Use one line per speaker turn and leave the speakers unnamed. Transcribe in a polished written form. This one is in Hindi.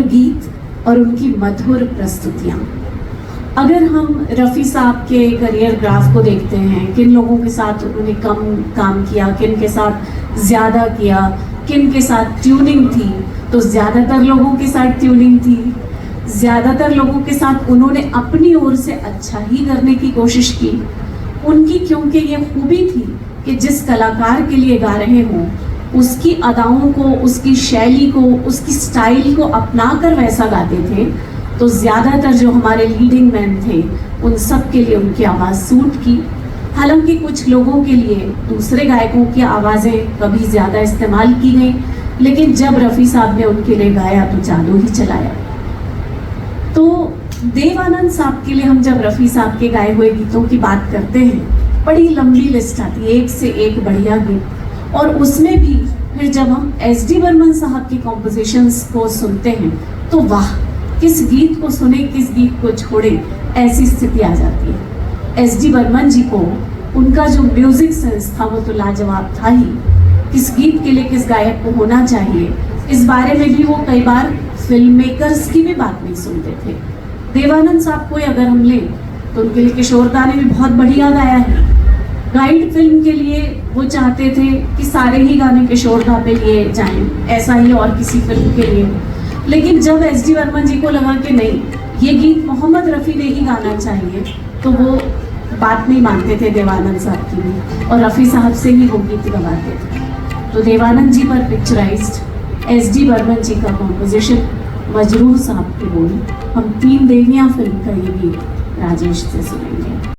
गीत और उनकी मधुर प्रस्तुतियाँ। अगर हम रफ़ी साहब के करियर ग्राफ को देखते हैं, किन लोगों के साथ उन्होंने कम काम किया, किन के साथ ज़्यादा किया, किन के साथ ट्यूनिंग थी, तो ज़्यादातर लोगों के साथ ट्यूनिंग थी। ज़्यादातर लोगों के साथ उन्होंने अपनी ओर से अच्छा ही करने की कोशिश की। उनकी क्योंकि ये खूबी थी कि जिस कलाकार के लिए गा रहे हों उसकी अदाओं को, उसकी शैली को, उसकी स्टाइल को अपना कर वैसा गाते थे, तो ज़्यादातर जो हमारे लीडिंग मैन थे उन सब के लिए उनकी आवाज़ सूट की। हालांकि कुछ लोगों के लिए दूसरे गायकों की आवाज़ें कभी ज़्यादा इस्तेमाल की गई, लेकिन जब रफ़ी साहब ने उनके लिए गाया तो जादू ही चलाया। तो देव आनंद साहब के लिए हम जब रफ़ी साहब के गाए हुए गीतों की बात करते हैं, बड़ी लंबी लिस्ट आती है, एक से एक बढ़िया गीत। और उसमें भी फिर जब हम एस.डी. बर्मन साहब की कॉम्पोजिशंस को सुनते हैं तो वाह, किस गीत को सुने किस गीत को छोड़े, ऐसी स्थिति आ जाती है। एस.डी. बर्मन जी को उनका जो म्यूजिक सेंस था वो तो लाजवाब था ही। किस गीत के लिए किस गायक को होना चाहिए, इस बारे में भी वो कई बार फिल्म मेकर्स की भी बात नहीं सुनते थे। देवानंद साहब को अगर हम लें तो उनके लिए किशोर दा ने भी बहुत बढ़िया गाया है। गाइड फिल्म के लिए वो चाहते थे कि सारे ही गाने किशोर दा पे लिए जाएं, ऐसा ही और किसी फिल्म के लिए। लेकिन जब एस.डी. बर्मन जी को लगा कि नहीं, ये गीत मोहम्मद रफ़ी ने ही गाना चाहिए, तो वो बात नहीं मानते थे देवानंद साहब की भी, और रफ़ी साहब से ही वो गीत गवाते थे। तो देवानंद जी पर पिक्चराइज्ड एस.डी. बर्मन जी का कॉम्पोजिशन, मजरूह साहब के बोल, हम तीन देवियाँ फिल्म का ये गीत राजेश से सुनेंगे।